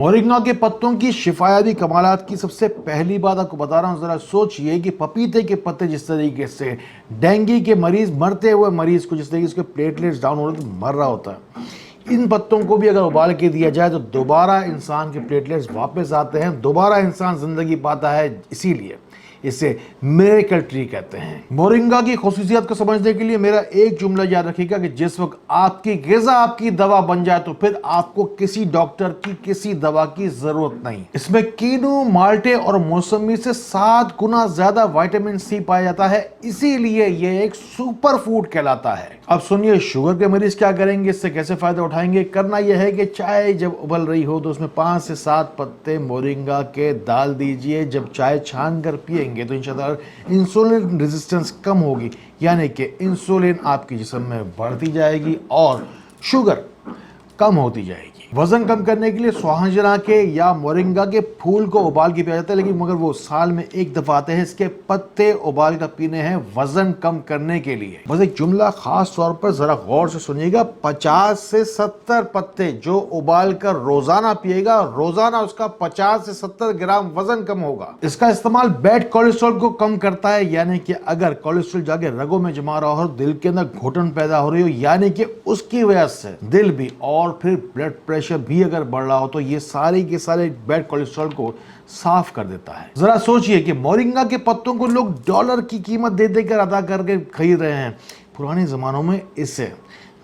Moringa के पत्तों की शिफायती कमालात की सबसे पहली बात आपको बता रहा हूँ, जरा सोचिए कि पपीते के पत्ते जिस तरीके से डेंगू के मरीज, मरते हुए मरीज को जिस तरीके से उसके प्लेटलेट्स डाउन हो रहे तो मर रहा होता है, इन पत्तों को भी अगर उबाल के दिया जाए तो दोबारा इंसान के प्लेटलेट्स वापस आते हैं, दोबारा इंसान जिंदगी पाता है। इसीलिए इसे मिरेकल ट्री कहते हैं। मोरिंगा की खुसूसियत को समझने के लिए मेरा एक जुमला याद रखिएगा कि जिस वक्त आपकी ग़िज़ा आपकी दवा बन जाए तो फिर आपको किसी डॉक्टर की किसी दवा की जरूरत नहीं। इसमें कीनू, माल्टे और मौसमी से 7 गुना ज्यादा विटामिन सी पाया जाता है, इसीलिए यह एक सुपर फूड कहलाता है। अब सुनिए शुगर के मरीज क्या करेंगे, इससे कैसे फायदा उठाएंगे। करना यह है कि चाय जब उबल रही हो तो उसमें 5 से 7 पत्ते मोरिंगा के डाल दीजिए। जब चाय छान कर पिएंगे तो इंशाल्लाह इंसुलिन रेजिस्टेंस कम होगी, यानी कि इंसुलिन आपके जिस्म में बढ़ती जाएगी और शुगर कम होती जाएगी। वजन कम करने के लिए सुहांजना के या मोरिंगा के फूल को उबाल के पिया जाता है, लेकिन मगर वो साल में एक दफा आते हैं। इसके पत्ते उबाल कर पीने हैं वजन कम करने के लिए। बस एक जुमला खास तौर पर जरा गौर से सुनिएगा, 50 से 70 पत्ते जो उबाल कर रोजाना पिएगा, रोजाना उसका 50 से 70 ग्राम वजन कम होगा। इसका इस्तेमाल बैड कोलेस्ट्रॉल को कम करता है, यानी कि अगर कोलेस्ट्रॉल जाके रगों में जमा रहा हो, दिल के अंदर घुटन पैदा हो रही हो, यानी कि उसकी वजह से दिल भी और फिर ब्लड प्रेशर भी अगर बढ़ रहा हो, तो ये सारे के सारे बैड कोलेस्ट्रॉल को साफ कर देता है। जरा सोचिए कि मोरिंगा के पत्तों को लोग डॉलर की कीमत दे देकर अदा करके खरीद रहे हैं। पुराने जमानों में इसे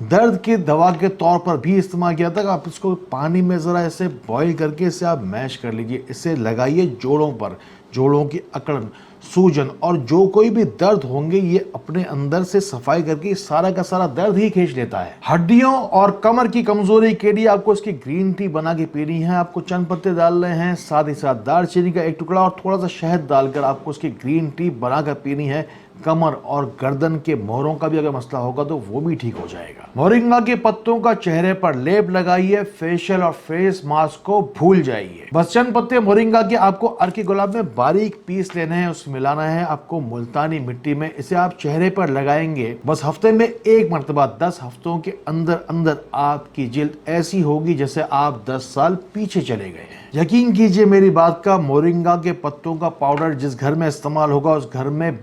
दर्द की दवा के तौर पर भी इस्तेमाल किया था। आप इसको पानी में जरा ऐसे बॉईल करके इसे आप मैश कर लीजिए, इसे लगाइए जोड़ों पर, जोड़ों की अकड़न, सूजन और जो कोई भी दर्द होंगे ये अपने अंदर से सफाई करके सारा का सारा दर्द ही खींच लेता है। हड्डियों और कमर की कमजोरी के लिए आपको इसकी ग्रीन टी बना के पीनी है। आपको चंद पत्ते डालने हैं, साथ ही साथ दालचीनी का एक टुकड़ा और थोड़ा सा शहद डालकर आपको इसकी ग्रीन टी बनाकर पीनी है। कमर और गर्दन के मोहरों का भी अगर मसला होगा तो वो भी ठीक हो जाएगा। मोरिंगा के पत्तों का चेहरे पर लेप लगाइए, फेशियल और फेस मास्क को भूल जाइए। बस चंद पत्ते मोरिंगा के आपको अर्की गुलाब में बारीक पीस लेने हैं, उसमें मिलाना है आपको मुल्तानी मिट्टी में। इसे आप चेहरे पर लगाएंगे बस हफ्ते में एक मरतबा, 10 हफ्तों के अंदर अंदर आपकी जिल्द ऐसी होगी जैसे आप 10 साल पीछे चले गए हैं। यकीन कीजिए मेरी बात का, मोरिंगा के पत्तों का पाउडर जिस घर में इस्तेमाल होगा उस घर में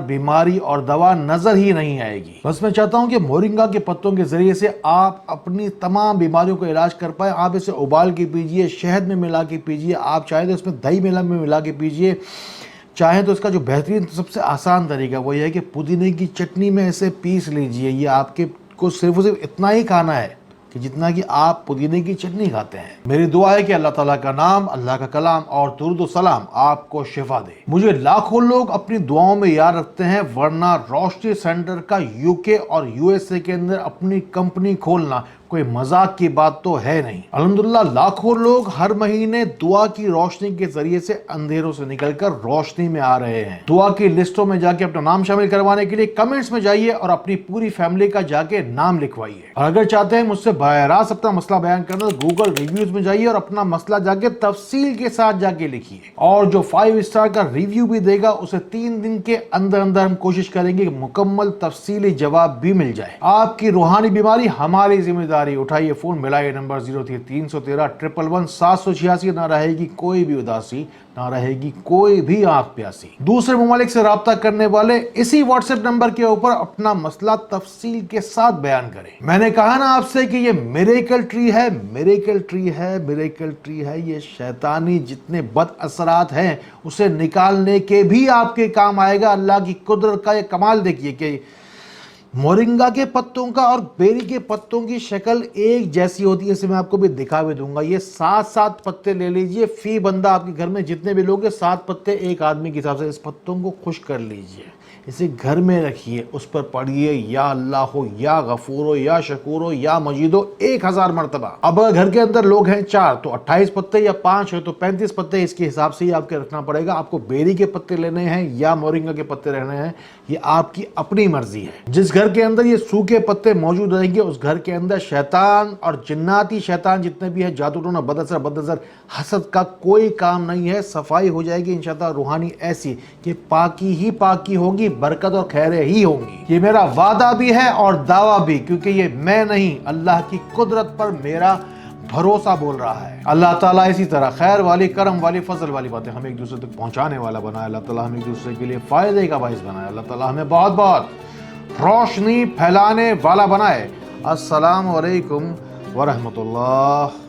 बीमारी और दवा नजर ही नहीं आएगी। बस मैं चाहता हूं कि मोरिंगा के पत्तों के जरिए से आप अपनी तमाम बीमारियों का इलाज कर पाए। आप इसे उबाल के पीजिए, शहद में मिला के पीजिए, आप चाहे तो इसमें दही में मिला के पीजिए, चाहे तो इसका जो बेहतरीन सबसे आसान तरीका वो ये है कि पुदीने की चटनी में इसे पीस लीजिए। ये आपके को सिर्फ इतना ही खाना है कि जितना कि आप पुदीने की चटनी खाते हैं। मेरी दुआ है कि अल्लाह ताला का नाम, अल्लाह का कलाम और दुरूद व सलाम आपको शिफा दे। मुझे लाखों लोग अपनी दुआओं में याद रखते हैं, वरना रोशनी सेंटर का यूके और यूएसए के अंदर अपनी कंपनी खोलना कोई मजाक की बात तो है नहीं। अल्हम्दुलिल्लाह लाखों लोग हर महीने दुआ की रोशनी के जरिए से अंधेरों से निकलकर रोशनी में आ रहे हैं। दुआ की लिस्टों में जाके अपना नाम शामिल करवाने के लिए कमेंट्स में जाइए और अपनी पूरी फैमिली का जाके नाम लिखवाइए। और अगर चाहते हैं मुझसे बराह अपना मसला बयान करना तो गूगल रिव्यूज में जाइए और अपना मसला जाके तफसील के साथ जाके लिखिए। और जो 5 स्टार का रिव्यू भी देगा उसे 3 दिन के अंदर अंदर हम कोशिश करेंगे कि मुकम्मल तफसीली जवाब भी मिल जाए। आपकी रूहानी बीमारी हमारी जिम्मेदारी। उठाइए फोन, मिलाइए नंबर 0313131786। ना रहेगी कोई भी उदासी, ना रहेगी कोई भी आंख प्यासी। दूसरे ममालिक से राब्ता करने वाले इसी व्हाट्सएप नंबर के ऊपर अपना मसला तफसील के साथ बयान करें। मैंने कहा ना आपसे कि ये मिरेकल ट्री है, मिरेकल ट्री है, मिरेकल ट्री है। ये शैतानी जितने बद असरात हैं उसे निकालने के भी आपके काम आएगा। अल्लाह की कुदरत का ये कमाल देखिए कि मोरिंगा के पत्तों का और बेरी के पत्तों की शक्ल एक जैसी होती है। इसे मैं आपको भी दिखा भी दूंगा। ये 7-7 पत्ते ले लीजिए, फी बंदा आपके घर में जितने भी लोग हैं 7 पत्ते एक आदमी के हिसाब से। इस पत्तों को खुश कर लीजिए, इसे घर में रखिए, उस पर पढ़िए या अल्लाह हो, या गफूर हो, या शकूर हो, या मजीद हो 1000 मरतबा। अब अगर घर के अंदर लोग हैं 4 तो 28 पत्ते, या 5 है तो 35 पत्ते, इसके हिसाब से ही आपके रखना पड़ेगा। आपको बेरी के पत्ते लेने हैं या मोरिंगा के पत्ते रहने हैं, ये आपकी अपनी मर्जी है। जिस घर के अंदर ये सूखे पत्ते मौजूद रहेंगे उस घर के अंदर शैतान और जिन्नाती शैतान जितने भी है, जादू टोना, बदअसर, हसद का कोई काम नहीं है। सफाई हो जाएगी इंशाअल्लाह रूहानी ऐसी कि पाकी ही पाकी होगी, बरकत और खैरें ही होंगी। ये मेरा वादा भी है और दावा भी, क्योंकि ये मैं नहीं, अल्लाह की कुदरत पर मेरा भरोसा बोल रहा है। अल्लाह ताला इसी तरह खैर वाली, करम वाली, फजल वाली बातें हमें एक दूसरे तक पहुंचाने वाला बनाए। अल्लाह ताला हमें एक दूसरे के लिए फायदे का बाइस बनाए। अल्लाह ताला हमें बहुत बहुत रोशनी फैलाने वाला बनाए। अस्सलाम वालेकुम व रहमतुल्लाह।